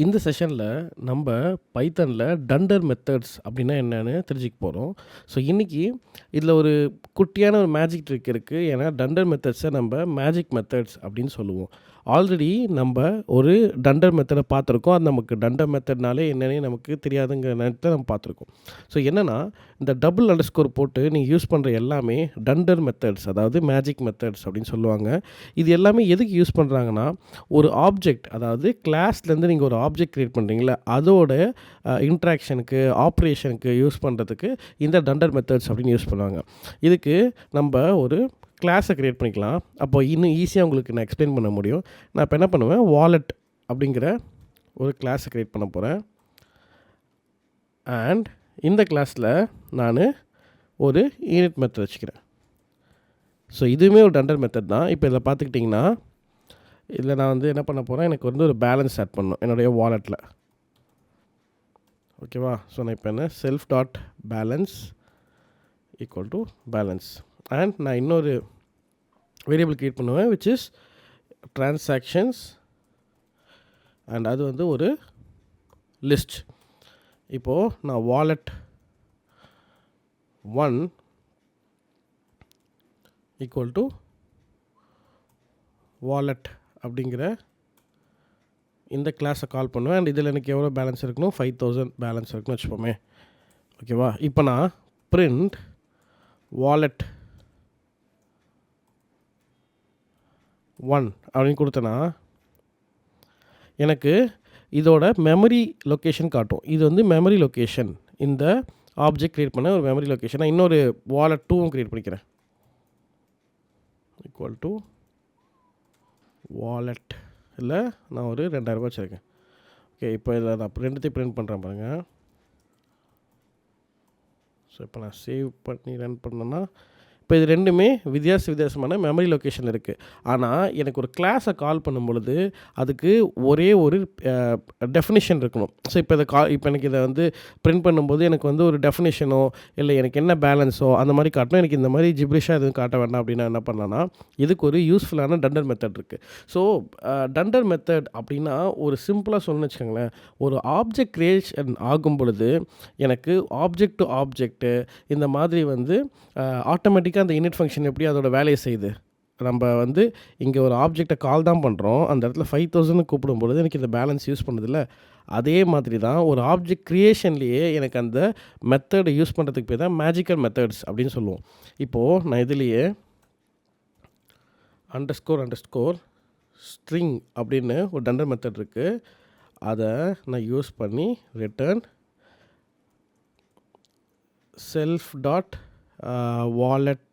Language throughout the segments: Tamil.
இந்த செஷனில் நம்ம பைத்தனில் டண்டர் மெத்தட்ஸ் அப்படின்னா என்னன்னு தெரிஞ்சுக்க போகிறோம். ஸோ இன்றைக்கி இதில் ஒரு குட்டியான ஒரு மேஜிக் ட்ரிக் இருக்குது. ஏன்னா டண்டர் மெத்தட்ஸை நம்ம மேஜிக் மெத்தட்ஸ் அப்படின்னு சொல்லுவோம். ஆல்ரெடி நம்ம ஒரு டண்டர் மெத்தடை பார்த்துருக்கோம். அது நமக்கு டண்டர் மெத்தட்னாலே என்னன்னே நமக்கு தெரியாதுங்கிற நேரத்தில் நம்ம பார்த்துருக்கோம். ஸோ என்னென்னா, இந்த டபுள் அண்டர்ஸ்கோர் போட்டு நீங்கள் யூஸ் பண்ணுற எல்லாமே டண்டர் மெத்தட்ஸ், அதாவது மேஜிக் மெத்தட்ஸ் அப்படின்னு சொல்லுவாங்க. இது எல்லாமே எதுக்கு யூஸ் பண்ணுறாங்கன்னா, ஒரு ஆப்ஜெக்ட், அதாவது கிளாஸ்லேருந்து நீங்கள் ஒரு ஆப்ஜெக்ட் க்ரியேட் பண்ணுறீங்களா, அதோட இன்ட்ராக்ஷனுக்கு, ஆப்ரேஷனுக்கு யூஸ் பண்ணுறதுக்கு இந்த டண்டர் மெத்தட்ஸ் அப்படின்னு யூஸ் பண்ணுவாங்க. இதுக்கு நம்ம ஒரு கிளாஸை க்ரியேட் பண்ணிக்கலாம். அப்போ இன்னும் ஈஸியாக உங்களுக்கு நான் எக்ஸ்பிளைன் பண்ண முடியும். நான் இப்போ என்ன பண்ணுவேன், வாலெட் அப்படிங்கிற ஒரு கிளாஸை க்ரியேட் பண்ண போகிறேன். அண்ட் இந்த கிளாஸில் நான் ஒரு யூனிட் மெத்தட் வச்சுக்கிறேன். ஸோ இதுவுமே ஒரு டண்டர் மெத்தட் தான். இப்போ இதில் பார்த்துக்கிட்டிங்கன்னா, இதில் நான் வந்து என்ன பண்ண போகிறேன், எனக்கு வந்து ஒரு பேலன்ஸ் ஆட் பண்ணணும் என்னுடைய வாலெட்டில். ஓகேவா? ஸோ நான் இப்போ என்ன self dot balance equal to balance. And நான் இன்னொரு வேரியபிள் க்ரியேட் பண்ணுவேன், விச் இஸ் ட்ரான்சாக்ஷன்ஸ். அண்ட் அது வந்து ஒரு லிஸ்ட். இப்போது நான் வாலெட் 1 ஈக்குவல் டு வாலெட் அப்படிங்கிற இந்த கிளாஸை கால் பண்ணுவேன். அண்ட் இதில் எனக்கு எவ்வளோ பேலன்ஸ் இருக்கணும், 5000 பேலன்ஸ் இருக்குன்னு வச்சுப்போமே. ஓகேவா? இப்போ நான் பிரிண்ட் வாலெட் 1 அப்படின்னு கொடுத்தேன்னா எனக்கு இதோட மெமரி லொக்கேஷன் காட்டும். இது வந்து மெமரி லொக்கேஷன். இந்த ஆப்ஜெக்ட் க்ரியேட் பண்ண ஒரு மெமரி லொக்கேஷன். நான் இன்னொரு வாலெட் 2வும் க்ரியேட் பண்ணிக்கிறேன். ஈக்குவல் டு வாலெட் இல்லை, நான் ஒரு 2000 வச்சுருக்கேன். ஓகே, இப்போ இதில் நான் ரெண்டுத்தையும் பிரிண்ட் பண்ணுறேன் பாருங்கள். ஸோ இப்போ நான் சேவ் பண்ணி ரன் பண்ணேன்னா, இப்போ இது ரெண்டுமே வித்தியாசமான மெமரி லொக்கேஷன் இருக்குது. ஆனால் எனக்கு ஒரு கிளாஸை கால் பண்ணும் பொழுது அதுக்கு ஒரே ஒரு டெஃபினிஷன் இருக்கணும். ஸோ இப்போ இப்போ எனக்கு இதை வந்து பிரிண்ட் பண்ணும்போது எனக்கு வந்து ஒரு டெஃபினிஷனோ இல்லை எனக்கு என்ன பேலன்ஸோ அந்த மாதிரி காட்டணும். எனக்கு இந்த மாதிரி ஜிப்ரிஷாக எதுவும் காட்ட வேண்டாம் அப்படின்னா என்ன பண்ணலான்னா, இதுக்கு ஒரு யூஸ்ஃபுல்லான டண்டர் மெத்தட் இருக்குது. ஸோ டண்டர் மெத்தட் அப்படின்னா ஒரு சிம்பிளாக சொல்லணும்னு வச்சுக்கோங்களேன், ஒரு ஆப்ஜெக்ட் க்ரியேஷன் ஆகும் பொழுது எனக்கு ஆப்ஜெக்ட் டு ஆப்ஜெக்ட்டு இந்த மாதிரி வந்து ஆட்டோமேட்டிக்காக அந்த இனிட் ஃபங்க்ஷன் எப்படி அதோட வேலையை செய்யுது. நம்ம வந்து இங்கே ஒரு ஆப்ஜெக்டை கால் தான் பண்ணுறோம், அந்த இடத்துல 5000 கூப்பிடும்பொழுது எனக்கு இந்த பேலன்ஸ் யூஸ் பண்ணுறதில்ல. அதே மாதிரி தான் ஒரு ஆப்ஜெக்ட் க்ரியேஷன்லேயே எனக்கு அந்த மெத்தடை யூஸ் பண்ணுறதுக்கு பேர் தான் மேஜிக்கல் மெத்தட்ஸ் அப்படின்னு சொல்லுவோம். இப்போது நான் இதுலேயே அண்டர்ஸ்கோர் ஸ்ட்ரிங் அப்படின்னு ஒரு டண்டர் மெத்தட் இருக்குது. அதை நான் யூஸ் பண்ணி ரிட்டர்ன் செல்ஃப் டாட் வாலெட்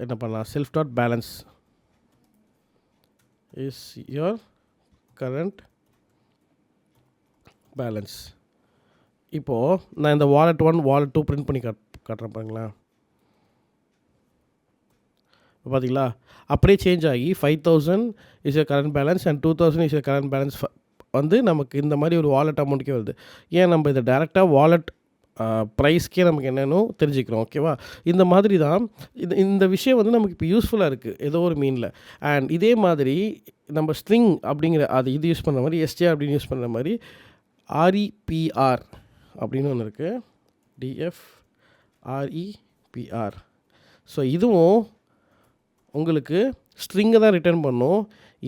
என்ன பண்ணலாம், self dot balance is your current balance. இப்போது நான் இந்த வாலெட் 1 வாலெட் 2 பிரிண்ட் பண்ணி காட்டுறேன் பாருங்களேன். பார்த்தீங்களா, அப்படியே சேஞ்ச் ஆகி 5000 is your current balance and 2000 is your current balance வந்து நமக்கு இந்த மாதிரி ஒரு வாலெட் அமௌண்ட்டுக்கே வருது. ஏன் நம்ம இதை டேரெக்டாக வாலெட் ப்ரைஸ்க்கே நமக்கு என்னென்னு தெரிஞ்சுக்கிறோம். ஓகேவா? இந்த மாதிரி தான் இந்த விஷயம் வந்து நமக்கு இப்போ யூஸ்ஃபுல்லாக இருக்குது ஏதோ ஒரு மீனில். அண்ட் இதே மாதிரி நம்ம ஸ்ட்ரிங் அப்படிங்கிற இது யூஸ் பண்ணுற மாதிரி, எஸ்டிஆர் அப்படின்னு யூஸ் பண்ணுற மாதிரி ஆர்இபிஆர் அப்படின்னு ஒன்று இருக்குது. டிஎஃப்ஆர்இபிஆர். ஸோ இதுவும் உங்களுக்கு ஸ்ட்ரிங்கை தான் ரிட்டர்ன் பண்ணும்.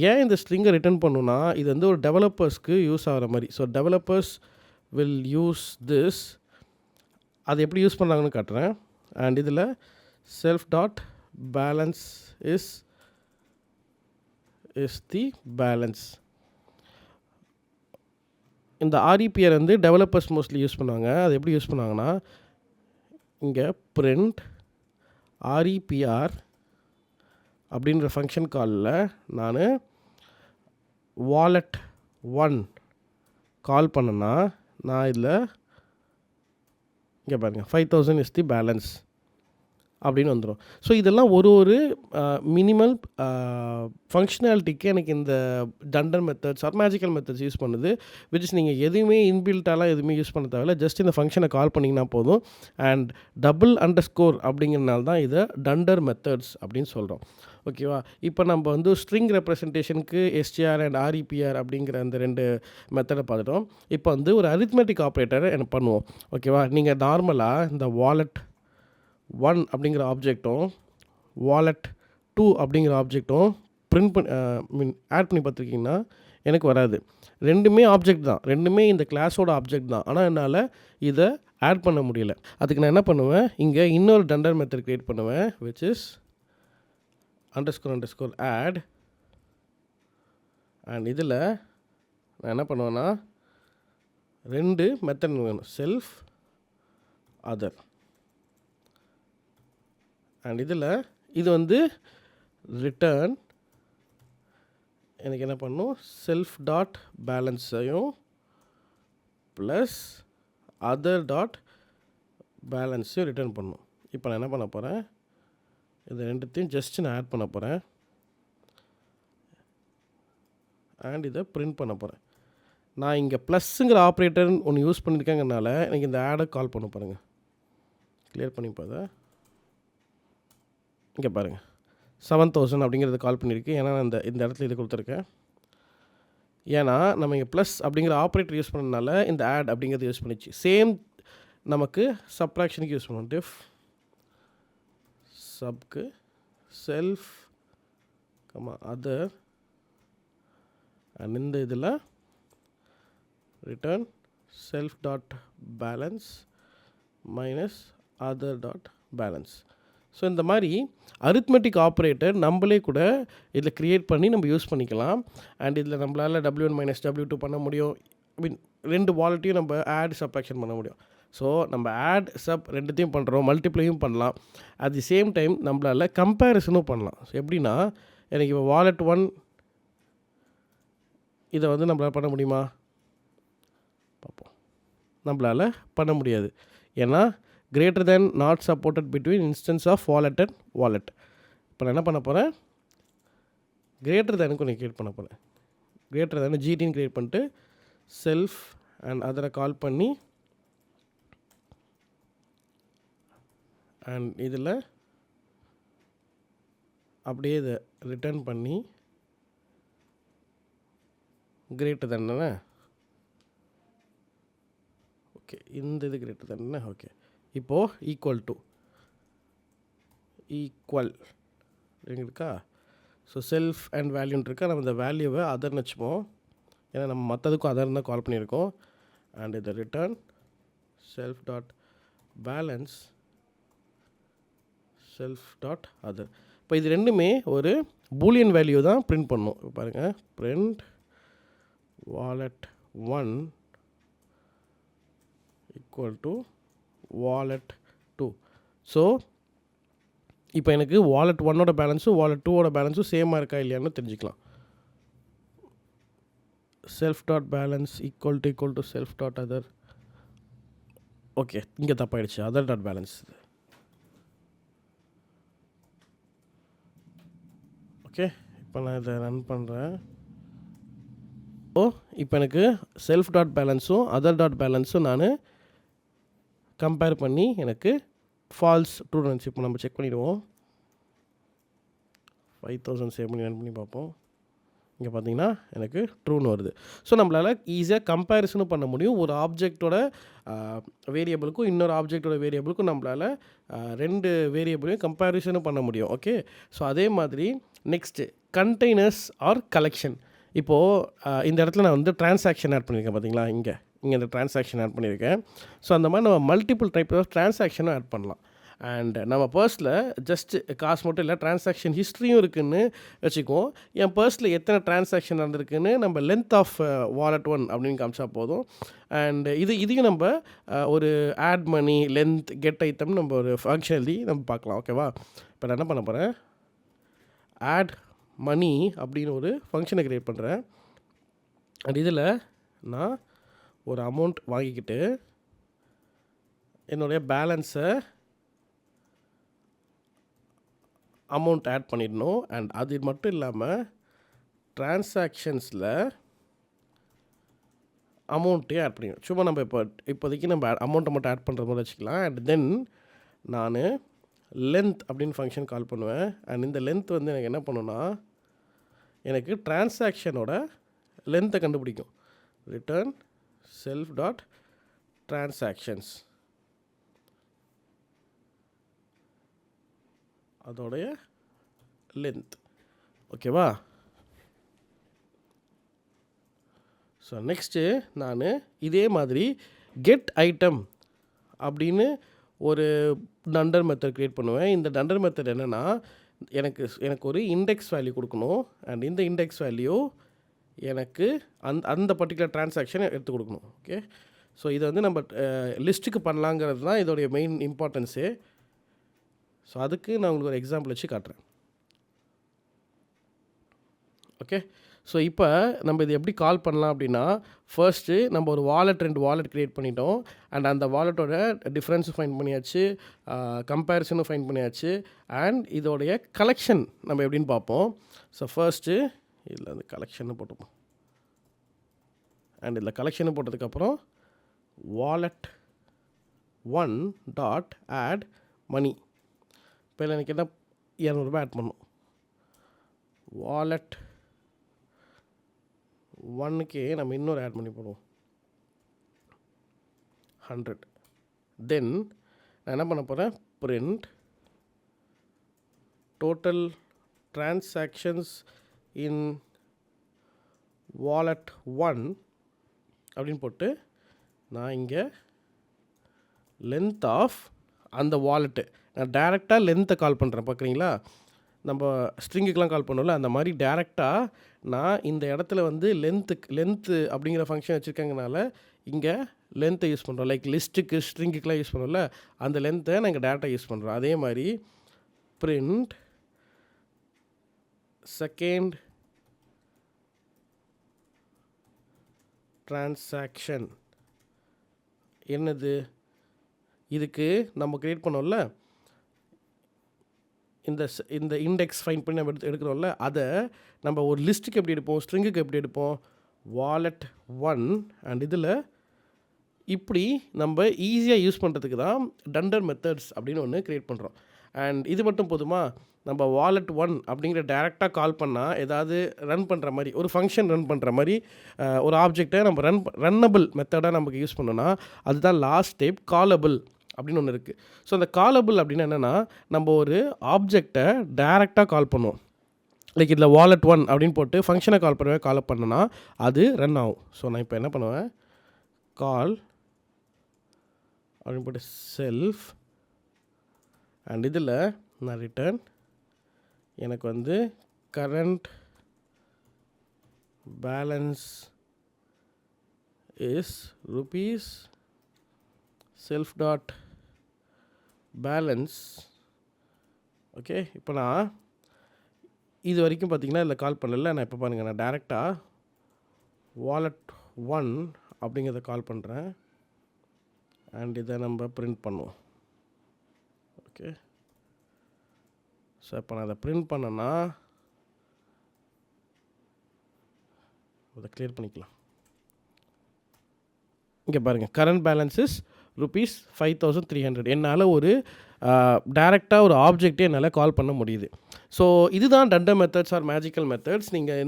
ஏன் இந்த ஸ்ட்ரிங்கை ரிட்டர்ன் பண்ணுன்னா, இது வந்து ஒரு டெவலப்பர்ஸ்க்கு யூஸ் ஆகிற மாதிரி. So developers will use this. அது எப்படி யூஸ் பண்ணுறாங்கன்னு காட்டுறேன். அண்ட் இதில் self dot balance is the balance. இந்த ஆர்இபிஆர் வந்து டெவலப்பர்ஸ் மோஸ்ட்லி யூஸ் பண்ணுவாங்க. அது எப்படி யூஸ் பண்ணுவாங்கன்னா, இங்கே பிரிண்ட் ஆர்இபிஆர் அப்படின்ற ஃபங்க்ஷன் காலில் நான் வாலெட் 1 கால் பண்ணேன்னா, நான் இதில் இங்கே பாருங்கள் 5000 இஸ் தி பேலன்ஸ் அப்படின்னு வந்துடும். ஸோ இதெல்லாம் ஒரு மினிமல் ஃபங்க்ஷனாலிட்டிக்கு எனக்கு இந்த dunder methods or magical methods use பண்ணுது. விச் இஸ் நீங்கள் எதுவுமே இன்பில்ட்டாலாம் எதுவுமே யூஸ் பண்ண தேவையில்ல. ஜஸ்ட் இந்த ஃபங்க்ஷனை கால் பண்ணிங்கன்னா போதும். அண்ட் டபுள் அண்டர்ஸ்கோர் அப்படிங்கிறனால தான் இதை டண்டர் மெத்தட்ஸ் அப்படின்னு சொல்கிறோம். ஓகேவா? இப்போ நம்ம வந்து ஸ்ட்ரிங் ரெப்ரசன்டேஷனுக்கு எஸ்டிஆர் அண்ட் ஆர்இபிஆர் அப்படிங்கிற அந்த 2 மெத்தடை பார்த்துட்டோம். இப்போ வந்து ஒரு அரித்மெட்டிக் ஆப்ரேட்டரை பண்ணுவோம். ஓகேவா? நீங்கள் நார்மலாக இந்த வாலெட் 1 அப்படிங்கிற ஆப்ஜெக்ட்டும் வாலெட் 2 அப்படிங்கிற ஆப்ஜெக்ட்டும் பிரிண்ட் பண்ணி ஆட் பண்ணி பார்த்துருக்கீங்கன்னா எனக்கு வராது. ரெண்டுமே ஆப்ஜெக்ட் தான், ரெண்டுமே இந்த கிளாஸோட ஆப்ஜெக்ட் தான். ஆனால் என்னால் இதை ஆட் பண்ண முடியல. அதுக்கு நான் என்ன பண்ணுவேன், இங்கே இன்னொரு டண்டர் மெத்தட் க்ரியேட் பண்ணுவேன், விச் இஸ் _ add. அண்ட் இதில் நான் என்ன பண்ணுவேன்னா 2 மெத்தட் வேணும், செல்ஃப் அதர். அண்ட் இதில் இது வந்து ரிட்டர்ன் எனக்கு என்ன பண்ணும், செல்ஃப் டாட் பேலன்ஸையும் ப்ளஸ் அதர் டாட் பேலன்ஸையும் ரிட்டர்ன் பண்ணும். இப்போ நான் என்ன பண்ண போகிறேன், இது ரெண்டுத்தையும் ஜஸ்ட் நான் ஆட் பண்ண போகிறேன் அண்ட் இதை பிரிண்ட் பண்ண போகிறேன். நான் இங்கே ப்ளஸ்ஸுங்கிற ஆப்ரேட்டர்னு ஒன்று யூஸ் பண்ணியிருக்கேங்கனால எனக்கு இந்த ஆடை கால் பண்ண பாருங்கள். கிளியர் பண்ணி பார்த்தா இங்கே பாருங்கள் 7000 அப்படிங்கிறத கால் பண்ணியிருக்கு. ஏன்னா நான் இந்த இடத்துல இது கொடுத்துருக்கேன். ஏன்னா நம்ம இங்கே ப்ளஸ் அப்படிங்கிற ஆப்ரேட்டர் யூஸ் பண்ணனால இந்த ஆட் அப்படிங்கிறது யூஸ் பண்ணிச்சு. சேம் நமக்கு சப்ராக்ஷனுக்கு யூஸ் பண்ணுவோம். டிஃப் சப்க்கு செல்ஃப் அதர் அண்ட் இந்த இதில் return self dot balance minus other dot balance. So இந்த மாதிரி அரித்மெட்டிக் ஆப்ரேட்டர் நம்மளே கூட இதில் க்ரியேட் பண்ணி நம்ம யூஸ் பண்ணிக்கலாம். அண்ட் இதில் நம்மளால் W1 - W2 பண்ண முடியும். ஐ மீன் 2 வாலெட்டையும் நம்ம ஆட் சப்ராக்ஷன் பண்ண முடியும். ஸோ நம்ம ஆட் சப் ரெண்டுத்தையும் பண்ணுறோம், மல்டிப்ளையும் பண்ணலாம். அட் தி சேம் டைம் நம்மளால் கம்பேரிசனும் பண்ணலாம். ஸோ எப்படின்னா எனக்கு இப்போ வாலெட் 1 இதை வந்து நம்மளால் பண்ண முடியுமா பார்ப்போம். நம்மளால் பண்ண முடியாது. ஏன்னா greater than not supported between instance of wallet and wallet. இப்போ நான் என்ன பண்ண போகிறேன், greater than ஒன்று க்ரியேட் பண்ண போகிறேன். greater than GTன்னு க்ரியேட் பண்ணிட்டு செல்ஃப் அண்ட் அதரை கால் பண்ணி அண்ட் இதில் அப்படியே இதை ரிட்டர்ன் பண்ணி greater than தானே. ஓகே, இந்த இது greater than தானே. ஓகே, இப்போது ஈக்குவல் இருக்கா. ஸோ செல்ஃப் அண்ட் வேல்யூன்னு இருக்கா. நம்ம இந்த வேல்யூவை அதர்னு வச்சுப்போம், ஏன்னா நம்ம மற்றதுக்கும் அதர்னு தான் கால் பண்ணியிருக்கோம். அண்ட் இதை return self dot balance self dot other. இப்போ இது ரெண்டுமே ஒரு பூலியன் வேல்யூ தான் பிரிண்ட் பண்ணும். இப்போ பாருங்கள், print wallet 1 equal to wallet 2. So இப்போ எனக்கு வாலெட் 1ஓட பேலன்ஸும் வாலெட் 2ஓட பேலன்ஸும் சேமாக இருக்கா இல்லையான்னு தெரிஞ்சுக்கலாம். Self dot balance equal to self dot other. Okay, இங்கே தப்பாயிடுச்சு, அதர் டாட் பேலன்ஸ். ஓகே, இப்போ நான் இதை ரன் பண்ணுறேன். இப்போ எனக்கு செல்ஃப் டாட் பேலன்ஸும் அதர் டாட் பேலன்ஸும் நான் கம்பேர் பண்ணி எனக்கு ஃபால்ஸ் ட்ரூ இருந்துச்சு. இப்போ நம்ம செக் பண்ணிவிடுவோம். 5000 சேவ் பண்ணி ரன் பண்ணி பார்ப்போம். இங்கே பார்த்தீங்கன்னா எனக்கு ட்ரூன்னு வருது. ஸோ நம்மளால் ஈஸியாக கம்பேரிசனும் பண்ண முடியும். ஒரு ஆப்ஜெக்டோட வேரியபிளுக்கும் இன்னொரு ஆப்ஜெக்டோட வேரியபிளுக்கும் நம்மளால் 2 வேரியபிளையும் கம்பேரிசனும் பண்ண முடியும். ஓகே, ஸோ அதே மாதிரி நெக்ஸ்ட்டு கண்டெய்னர்ஸ் ஆர் கலெக்ஷன். இப்போது இந்த இடத்துல நான் வந்து ட்ரான்சாக்ஷன் ஆட் பண்ணியிருக்கேன். பார்த்தீங்களா, இங்கே இந்த ட்ரான்சாக்ஷன் ஆட் பண்ணியிருக்கேன். ஸோ அந்த மாதிரி நம்ம மல்டிபிள் டைப் ஆஃப் ட்ரான்சாக்ஷனும் ஆட் பண்ணலாம். அண்ட் நம்ம பர்ஸில் ஜஸ்ட்டு காசு மட்டும் இல்லை, ட்ரான்சாக்ஷன் ஹிஸ்ட்ரியும் இருக்குதுன்னு வச்சுக்குவோம். என் பர்ஸில் எத்தனை ட்ரான்சாக்ஷன் நடந்திருக்குன்னு நம்ம லென்த் ஆஃப் வாலெட் 1 அப்படின்னு காமிச்சா போதும். அண்ட் இதையும் நம்ம ஒரு ஆட் மணி லென்த் கெட் ஐட்டம் நம்ம ஒரு ஃபங்க்ஷன் எழுதி நம்ம பார்க்கலாம். ஓகேவா, இப்போ நான் என்ன பண்ண போகிறேன், ஆட் மணி அப்படின்னு ஒரு ஃபங்க்ஷனை க்ரியேட் பண்ணுறேன். அண்ட் இதில் நான் ஒரு அமௌண்ட் வாங்கிக்கிட்டு என்னுடைய பேலன்ஸை அமௌண்ட் ஆட் பண்ணிடணும். அண்ட் அது மட்டும் இல்லாமல் ட்ரான்சாக்ஷன்ஸில் அமௌண்ட்டே ஆட் பண்ணிடணும். சும்மா நம்ம இப்போதைக்கு நம்ம அமௌண்ட்டை மட்டும் ஆட் பண்ணுற மாதிரி வச்சுக்கலாம். அண்ட் தென் நான் லென்த் அப்படின்னு ஃபங்க்ஷன் கால் பண்ணுவேன். அண்ட் இந்த லென்த் வந்து எனக்கு என்ன பண்ணுன்னா, எனக்கு டிரான்சாக்ஷனோட லென்த்தை கண்டுபிடிக்கும். ரிட்டர்ன் செல்ஃப் டாட் டிரான்சாக்ஷன்ஸ், அதோடைய லென்த். ஓகேவா? ஸோ நெக்ஸ்ட்டு நான் இதே மாதிரி கெட் ஐட்டம் அப்படின்னு ஒரு டண்டர் மெத்தட் க்ரியேட் பண்ணுவேன். இந்த டண்டர் மெத்தட் என்னென்னா, எனக்கு ஒரு இண்டெக்ஸ் வேல்யூ கொடுக்கணும். அண்ட் இந்த இண்டெக்ஸ் வேல்யூ எனக்கு அந்த பர்டிகுலர் ட்ரான்சாக்ஷனை எடுத்து கொடுக்கணும். ஓகே, ஸோ இதை வந்து நம்ம லிஸ்ட்டுக்கு பண்ணலாங்கிறது தான் இதோடைய மெயின் இம்பார்ட்டன்ஸு. ஸோ அதுக்கு நான் உங்களுக்கு ஒரு எக்ஸாம்பிள் வச்சு காட்டுறேன். ஓகே, ஸோ இப்போ நம்ம இது எப்படி கால் பண்ணலாம் அப்படின்னா, ஃபர்ஸ்ட்டு நம்ம ஒரு ரெண்டு வாலெட் க்ரியேட் பண்ணிட்டோம். அண்ட் அந்த வாலெட்டோட டிஃப்ரென்ஸும் ஃபைண்ட் பண்ணியாச்சு, கம்பேரிசனும் ஃபைண்ட் பண்ணியாச்சு. அண்ட் இதோடைய கலெக்ஷன் நம்ம எப்படின்னு பார்ப்போம். ஸோ ஃபர்ஸ்ட்டு இதில் அந்த கலெக்ஷன்னு போட்டுப்போம். அண்ட் இதில் கலெக்ஷனு போட்டதுக்கப்புறம் wallet 1 டாட் ஆட் மணி. இப்போ இதில் எனக்கு என்ன 200 ஆட் பண்ணும். wallet 1க்கு நம்ம இன்னொரு ஆட் பண்ணி போடுவோம் 100. தென் நான் என்ன பண்ண போகிறேன், பிரிண்ட் டோட்டல் டிரான்சாக்ஷன்ஸ் இன் wallet 1 அப்படின்னு போட்டு நான் இங்கே லென்த் ஆஃப் அந்த வாலெட்டு நான் டேரெக்டாக லென்த்தை கால் பண்ணுறேன். பார்க்குறீங்களா, நம்ம ஸ்ட்ரிங்குக்கெலாம் கால் பண்ணோம்ல, அந்த மாதிரி டேரெக்டாக நான் இந்த இடத்துல வந்து லென்த்து அப்படிங்கிற ஃபங்க்ஷன் வச்சுருக்கங்கனால இங்கே லென்த்தை யூஸ் பண்ணுறோம். லைக் லிஸ்ட்டுக்கு ஸ்ட்ரிங்குக்கெலாம் யூஸ் பண்ணோம்ல, அந்த லென்த்தை நான் இங்கே டேரெக்டாக யூஸ் பண்ணுறோம். அதே மாதிரி பிரிண்ட் செகண்ட் டிரான்சாக்ஷன் என்னது, இதுக்கு நம்ம க்ரியேட் பண்ணோம்ல, இந்த இண்டெக்ஸ் ஃபைண்ட் பண்ணி நம்ம எடுக்கிறோம்ல, அதை நம்ம ஒரு லிஸ்ட்டுக்கு எப்படி எடுப்போம், ஸ்ட்ரிங்குக்கு எப்படி எடுப்போம், wallet 1. அண்ட் இதில் இப்படி நம்ம ஈஸியாக யூஸ் பண்ணுறதுக்கு தான் டண்டர் மெத்தட்ஸ் அப்படின்னு ஒன்று க்ரியேட் பண்ணுறோம். அண்ட் இது மட்டும் போதுமா, நம்ம wallet 1 அப்படிங்கிற டேரெக்டாக கால் பண்ணால் ஏதாவது ரன் பண்ணுற மாதிரி, ஒரு ஃபங்க்ஷன் ரன் பண்ணுற மாதிரி ஒரு ஆப்ஜெக்டை நம்ம ரன்னபிள் மெத்தடாக நமக்கு யூஸ் பண்ணோன்னா அதுதான் லாஸ்ட் ஸ்டெப் காலபிள் அப்படின்னு ஒன்று இருக்குது. ஸோ அந்த காலபிள் அப்படின்னா என்னென்னா, நம்ம ஒரு ஆப்ஜெக்டை டேரெக்டாக கால் பண்ணுவோம். லைக் இதில் wallet 1 அப்படின்னு போட்டு ஃபங்க்ஷனை கால் பண்ணோன்னா அது ரன் ஆகும். ஸோ நான் இப்போ என்ன பண்ணுவேன், கால் அப்படின்னு போட்டு செல்ஃப். அண்ட் இதில் நான் ரிட்டர்ன் எனக்கு வந்து current balance is rupees self dot balance. Okay, இப்போ நான் இது வரைக்கும் பார்த்தீங்கன்னா இதில் கால் பண்ணல. நான் இப்போ பாருங்கள், நான் டேரெக்டாக wallet 1 அப்படிங்கிறத கால் பண்ணுறேன். அண்ட் இதை நம்ம பிரிண்ட் பண்ணுவோம். ஓகே, ஸோ இப்போ நான் அதை பிரிண்ட் பண்ணேன்னா அதை கிளியர் பண்ணிக்கலாம். இங்கே பாருங்கள், கரண்ட் பேலன்ஸ் இஸ் ₹5300. என்னால் ஒரு டேரெக்டாக ஒரு ஆப்ஜெக்டே என்னால் கால் பண்ண முடியுது. ஸோ இதுதான் dunder methods or magical methods. நீங்கள்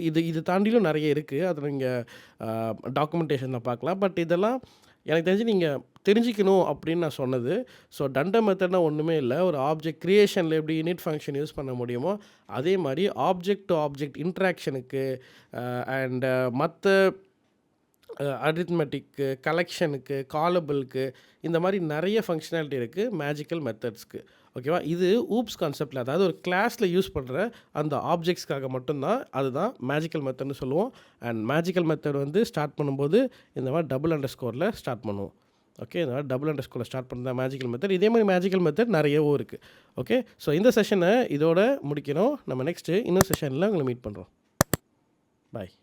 இந்த இது தாண்டிலும் நிறைய இருக்குது, அதை நீங்கள் டாக்குமெண்டேஷனில் பார்க்கலாம். பட் இதெல்லாம் எனக்கு தெரிஞ்சு நீங்கள் தெரிஞ்சிக்கணும் அப்படின்னு நான் சொன்னது. ஸோ டண்டர் மெத்தட்னா ஒன்றுமே இல்லை, ஒரு ஆப்ஜெக்ட் க்ரியேஷனில் எப்படி யூனிட் ஃபங்க்ஷன் யூஸ் பண்ண முடியுமோ அதே மாதிரி ஆப்ஜெக்ட் டு ஆப்ஜெக்ட் இன்ட்ராக்ஷனுக்கு அண்ட் மற்ற அரித்மெட்டிக்கு, கலெக்ஷனுக்கு, காலபிளுக்கு, இந்த மாதிரி நிறைய ஃபங்க்ஷனாலிட்டி இருக்குது மேஜிக்கல் மெத்தட்ஸ்க்கு. ஓகேவா, இது ஊப்ஸ் கான்செப்டில், அதாவது ஒரு கிளாஸில் யூஸ் பண்ணுற அந்த ஆப்ஜெக்ட்ஸ்க்காக மட்டும்தான், அதுதான் மேஜிக்கல் மெத்தட்னு சொல்லுவோம். அண்ட் மேஜிக்கல் மெத்தட் வந்து ஸ்டார்ட் பண்ணும்போது இந்த மாதிரி $_ ஸ்டார்ட் பண்ணுவோம். ஓகே, இந்த மாதிரி $_ ஸ்டார்ட் பண்ணுறது தான் மேஜிக்கல் மெத்தட். இதே மாதிரி மேஜிக்கல் மெத்தட் நிறையவும் இருக்குது. ஓகே, ஸோ இந்த செஷனை இதோட முடிக்கணும். நம்ம நெக்ஸ்ட்டு இன்னொரு செஷனில் உங்களை மீட் பண்ணுறோம். பாய்.